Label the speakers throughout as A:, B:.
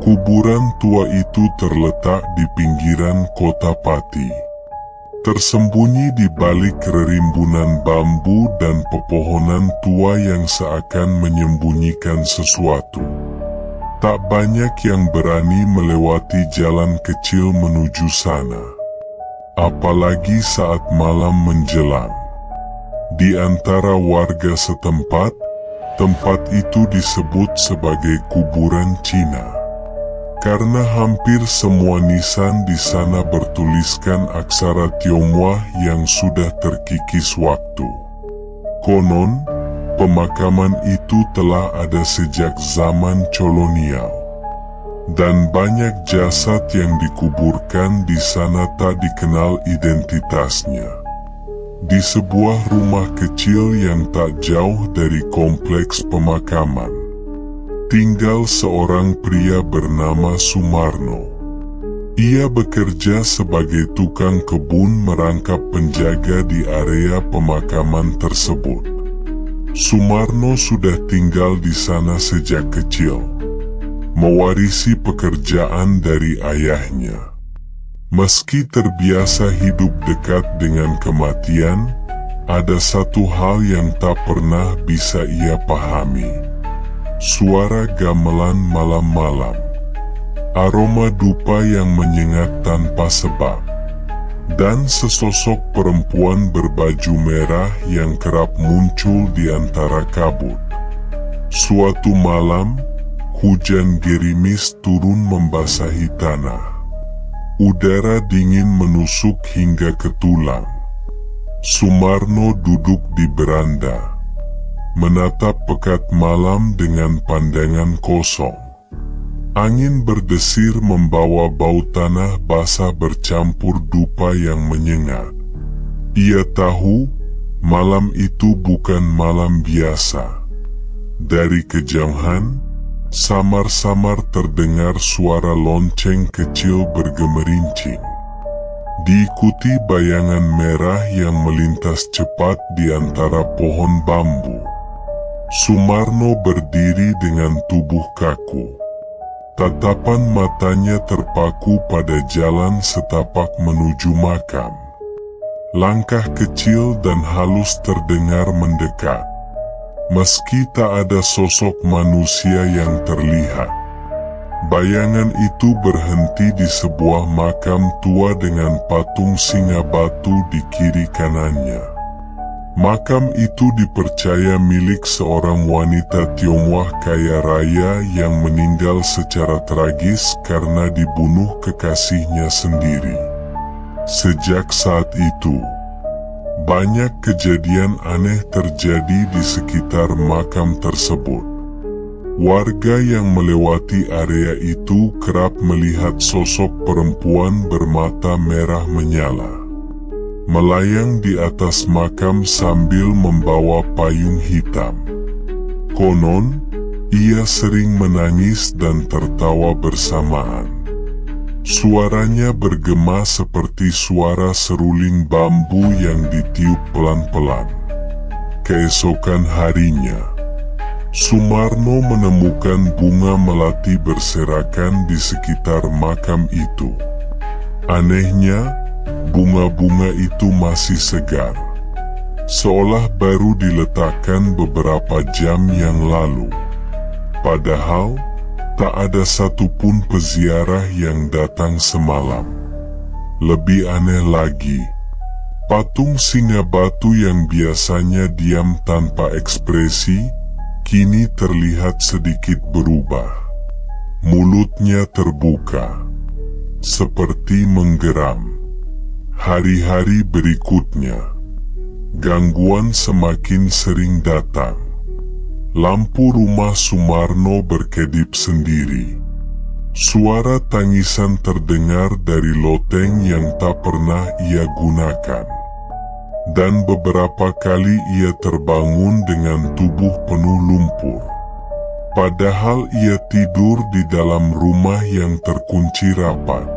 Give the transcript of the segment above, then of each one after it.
A: Kuburan tua itu terletak di pinggiran kota Pati, tersembunyi di balik rerimbunan bambu dan pepohonan tua yang seakan menyembunyikan sesuatu. Tak banyak yang berani melewati jalan kecil menuju sana, apalagi saat malam menjelang. Di antara warga setempat, tempat itu disebut sebagai kuburan Cina, karena hampir semua nisan di sana bertuliskan aksara Tionghoa yang sudah terkikis waktu. Konon, pemakaman itu telah ada sejak zaman kolonial, dan banyak jasad yang dikuburkan di sana tak dikenal identitasnya. Di sebuah rumah kecil yang tak jauh dari kompleks pemakaman, tinggal seorang pria bernama Sumarno. Ia bekerja sebagai tukang kebun merangkap penjaga di area pemakaman tersebut. Sumarno sudah tinggal di sana sejak kecil, mewarisi pekerjaan dari ayahnya. Meski terbiasa hidup dekat dengan kematian, ada satu hal yang tak pernah bisa ia pahami. Suara gamelan malam-malam, aroma dupa yang menyengat tanpa sebab, dan sesosok perempuan berbaju merah yang kerap muncul di antara kabut. Suatu malam, hujan gerimis turun membasahi tanah. Udara dingin menusuk hingga ke tulang. Sumarno duduk di beranda, menatap pekat malam dengan pandangan kosong. Angin berdesir membawa bau tanah basah bercampur dupa yang menyengat. Ia tahu, malam itu bukan malam biasa. Dari kejauhan, samar-samar terdengar suara lonceng kecil bergemerincing, diikuti bayangan merah yang melintas cepat di antara pohon bambu. Sumarno berdiri dengan tubuh kaku. Tatapan matanya terpaku pada jalan setapak menuju makam. Langkah kecil dan halus terdengar mendekat. Meski tak ada sosok manusia yang terlihat, bayangan itu berhenti di sebuah makam tua dengan patung singa batu di kiri kanannya. Makam itu dipercaya milik seorang wanita Tionghoa kaya raya yang meninggal secara tragis karena dibunuh kekasihnya sendiri. Sejak saat itu, banyak kejadian aneh terjadi di sekitar makam tersebut. Warga yang melewati area itu kerap melihat sosok perempuan bermata merah menyala, melayang di atas makam sambil membawa payung hitam. Konon, ia sering menangis dan tertawa bersamaan. Suaranya bergema seperti suara seruling bambu yang ditiup pelan-pelan. Keesokan harinya, Sumarno menemukan bunga melati berserakan di sekitar makam itu. Anehnya, bunga-bunga itu masih segar, seolah baru diletakkan beberapa jam yang lalu. Padahal, tak ada satupun peziarah yang datang semalam. Lebih aneh lagi, patung singa batu yang biasanya diam tanpa ekspresi, kini terlihat sedikit berubah. Mulutnya terbuka, seperti menggeram. Hari-hari berikutnya, gangguan semakin sering datang. Lampu rumah Sumarno berkedip sendiri. Suara tangisan terdengar dari loteng yang tak pernah ia gunakan. Dan beberapa kali ia terbangun dengan tubuh penuh lumpur. Padahal ia tidur di dalam rumah yang terkunci rapat.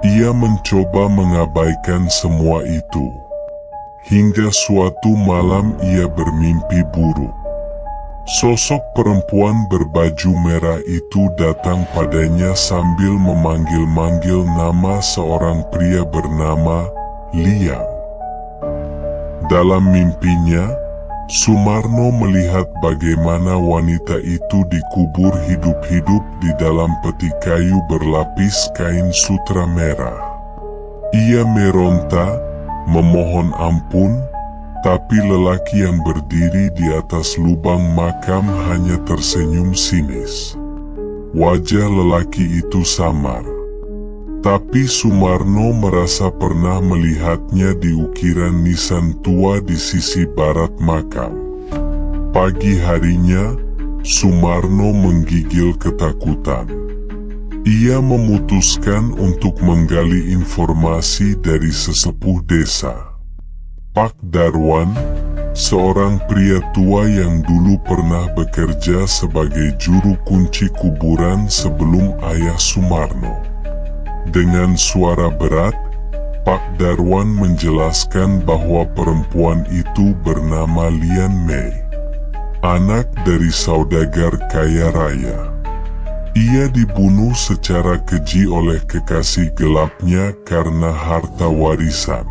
A: Ia mencoba mengabaikan semua itu. Hingga suatu malam ia bermimpi buruk. Sosok perempuan berbaju merah itu datang padanya sambil memanggil-manggil nama seorang pria bernama Liang. Dalam mimpinya, Sumarno melihat bagaimana wanita itu dikubur hidup-hidup di dalam peti kayu berlapis kain sutra merah. Ia meronta, memohon ampun, tapi lelaki yang berdiri di atas lubang makam hanya tersenyum sinis. Wajah lelaki itu samar. Tapi Sumarno merasa pernah melihatnya di ukiran nisan tua di sisi barat makam. Pagi harinya, Sumarno menggigil ketakutan. Ia memutuskan untuk menggali informasi dari sesepuh desa. Pak Darwan, seorang pria tua yang dulu pernah bekerja sebagai juru kunci kuburan sebelum ayah Sumarno. Dengan suara berat, Pak Darwan menjelaskan bahwa perempuan itu bernama Lian Mei, anak dari saudagar kaya raya. Ia dibunuh secara keji oleh kekasih gelapnya karena harta warisan.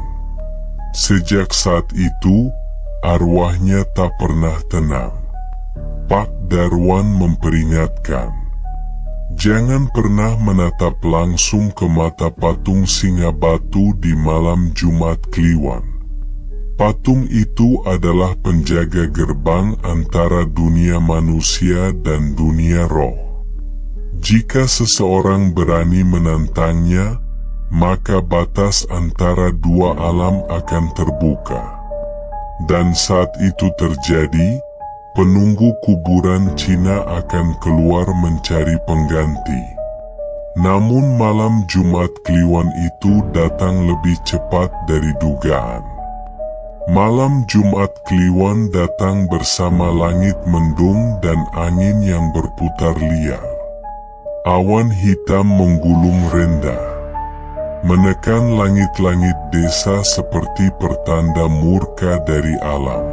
A: Sejak saat itu, arwahnya tak pernah tenang. Pak Darwan memperingatkan, jangan pernah menatap langsung ke mata patung singa batu di malam Jumat Kliwon. Patung itu adalah penjaga gerbang antara dunia manusia dan dunia roh. Jika seseorang berani menantangnya, maka batas antara dua alam akan terbuka. Dan saat itu terjadi, penunggu kuburan Cina akan keluar mencari pengganti. Namun malam Jumat Kliwon itu datang lebih cepat dari dugaan. Malam Jumat Kliwon datang bersama langit mendung dan angin yang berputar liar. Awan hitam menggulung rendah, menekan langit-langit desa seperti pertanda murka dari alam.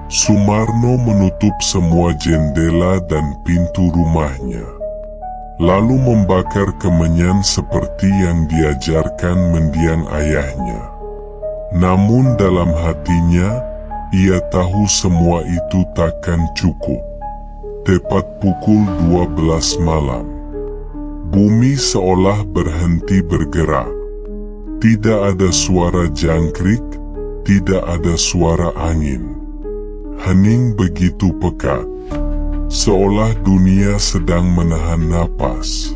A: Sumarno menutup semua jendela dan pintu rumahnya, lalu membakar kemenyan seperti yang diajarkan mendiang ayahnya. Namun dalam hatinya, ia tahu semua itu takkan cukup. Tepat pukul 12 malam, bumi seolah berhenti bergerak. Tidak ada suara jangkrik, tidak ada suara angin. Hening begitu pekat, seolah dunia sedang menahan napas.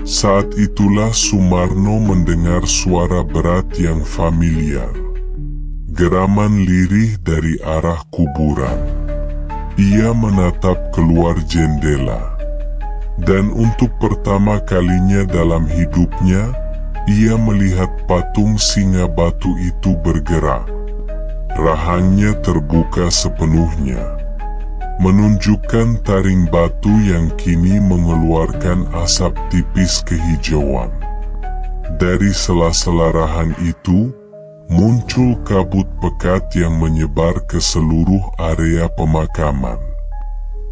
A: Saat itulah Sumarno mendengar suara berat yang familiar. Geraman lirih dari arah kuburan. Ia menatap keluar jendela. Dan untuk pertama kalinya dalam hidupnya, ia melihat patung singa batu itu bergerak. Rahangnya terbuka sepenuhnya, menunjukkan taring batu yang kini mengeluarkan asap tipis kehijauan. Dari sela-sela rahang itu, muncul kabut pekat yang menyebar ke seluruh area pemakaman,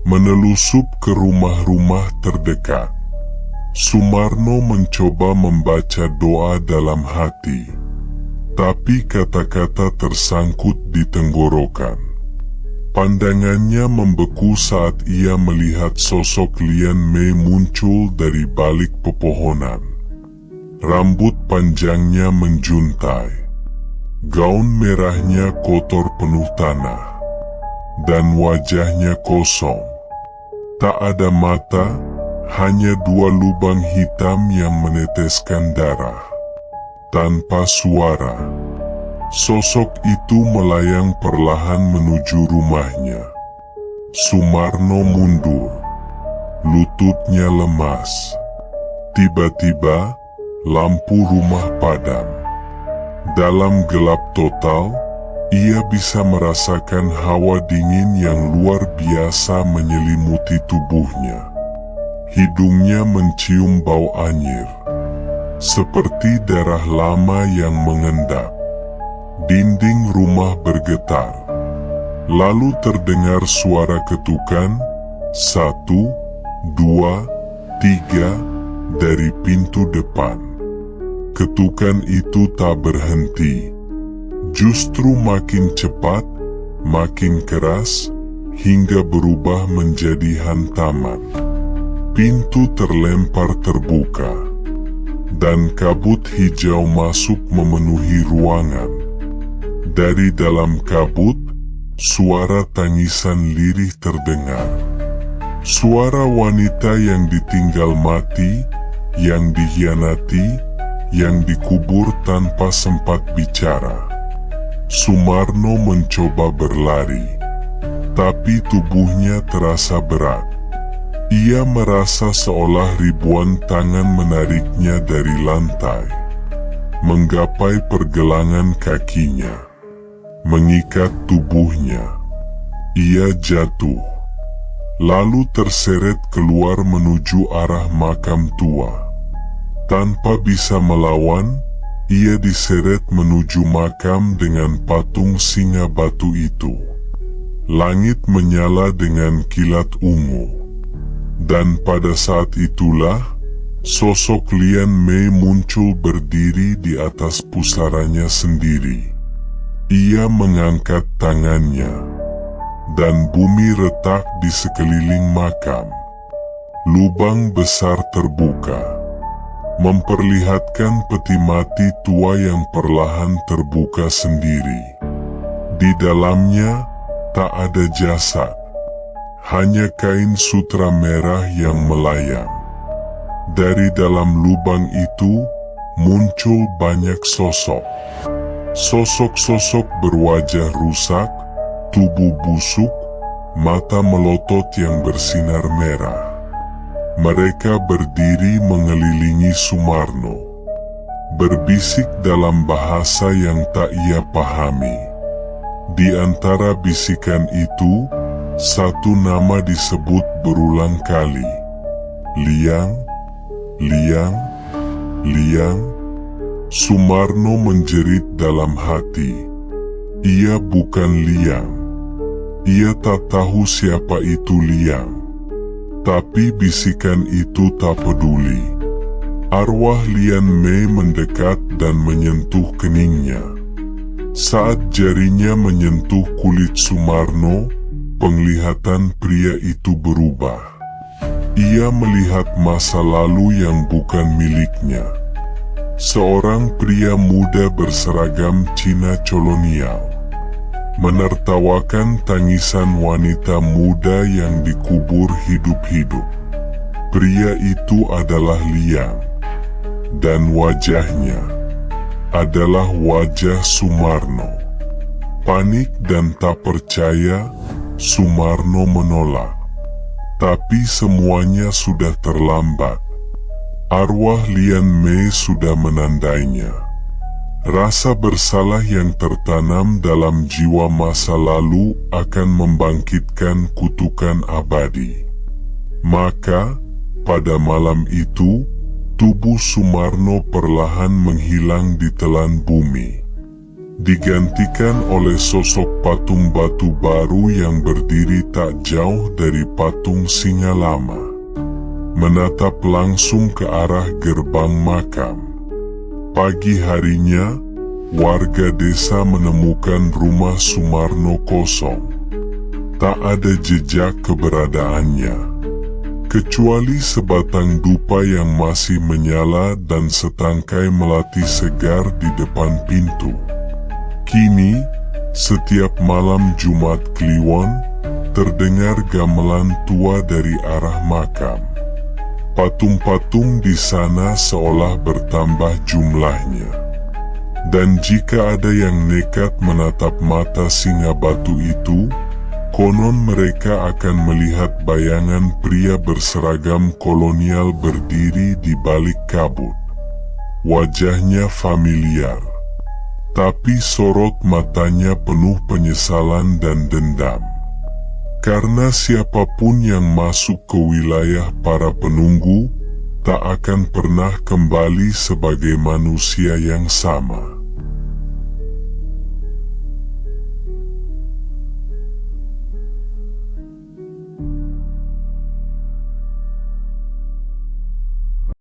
A: menelusup ke rumah-rumah terdekat. Sumarno mencoba membaca doa dalam hati, tapi kata-kata tersangkut di tenggorokan. Pandangannya membeku saat ia melihat sosok Lian Mei muncul dari balik pepohonan. Rambut panjangnya menjuntai, gaun merahnya kotor penuh tanah, dan wajahnya kosong. Tak ada mata, hanya dua lubang hitam yang meneteskan darah. Tanpa suara, sosok itu melayang perlahan menuju rumahnya. Sumarno mundur, lututnya lemas. Tiba-tiba, lampu rumah padam. Dalam gelap total, ia bisa merasakan hawa dingin yang luar biasa menyelimuti tubuhnya. Hidungnya mencium bau anyir, seperti darah lama yang mengendap. Dinding rumah bergetar. Lalu terdengar suara ketukan, 1, 2, 3, dari pintu depan. Ketukan itu tak berhenti. Justru makin cepat, makin keras, hingga berubah menjadi hantaman. Pintu terlempar terbuka, dan kabut hijau masuk memenuhi ruangan. Dari dalam kabut, suara tangisan lirih terdengar. Suara wanita yang ditinggal mati, yang dikhianati, yang dikubur tanpa sempat bicara. Sumarno mencoba berlari, tapi tubuhnya terasa berat. Ia merasa seolah ribuan tangan menariknya dari lantai, menggapai pergelangan kakinya, mengikat tubuhnya. Ia jatuh, lalu terseret keluar menuju arah makam tua. Tanpa bisa melawan, ia diseret menuju makam dengan patung singa batu itu. Langit menyala dengan kilat ungu. Dan pada saat itulah, sosok Lian Mei muncul berdiri di atas pusaranya sendiri. Ia mengangkat tangannya, dan bumi retak di sekeliling makam. Lubang besar terbuka, memperlihatkan peti mati tua yang perlahan terbuka sendiri. Di dalamnya, tak ada jasad. Hanya kain sutra merah yang melayang. Dari dalam lubang itu, muncul banyak sosok. Sosok-sosok berwajah rusak, tubuh busuk, mata melotot yang bersinar merah. Mereka berdiri mengelilingi Sumarno, berbisik dalam bahasa yang tak ia pahami. Di antara bisikan itu, satu nama disebut berulang kali. Liang, Liang, Liang. Sumarno menjerit dalam hati. Ia bukan Liang. Ia tak tahu siapa itu Liang. Tapi bisikan itu tak peduli. Arwah Lian Mei mendekat dan menyentuh keningnya. Saat jarinya menyentuh kulit Sumarno, penglihatan pria itu berubah. Ia melihat masa lalu yang bukan miliknya. Seorang pria muda berseragam Cina kolonial, menertawakan tangisan wanita muda yang dikubur hidup-hidup. Pria itu adalah Liang, dan wajahnya adalah wajah Sumarno. Panik dan tak percaya, Sumarno menolak. Tapi semuanya sudah terlambat. Arwah Lian Mei sudah menandainya. Rasa bersalah yang tertanam dalam jiwa masa lalu akan membangkitkan kutukan abadi. Maka, pada malam itu, tubuh Sumarno perlahan menghilang di telan bumi, digantikan oleh sosok patung batu baru yang berdiri tak jauh dari patung singa lama, menatap langsung ke arah gerbang makam. Pagi harinya, warga desa menemukan rumah Sumarno kosong. Tak ada jejak keberadaannya, kecuali sebatang dupa yang masih menyala dan setangkai melati segar di depan pintu. Kini, setiap malam Jumat Kliwon, terdengar gamelan tua dari arah makam. Patung-patung di sana seolah bertambah jumlahnya. Dan jika ada yang nekat menatap mata singa batu itu, konon mereka akan melihat bayangan pria berseragam kolonial berdiri di balik kabut. Wajahnya familiar, tapi sorot matanya penuh penyesalan dan dendam. Karena siapapun yang masuk ke wilayah para penunggu, tak akan pernah kembali sebagai manusia yang sama.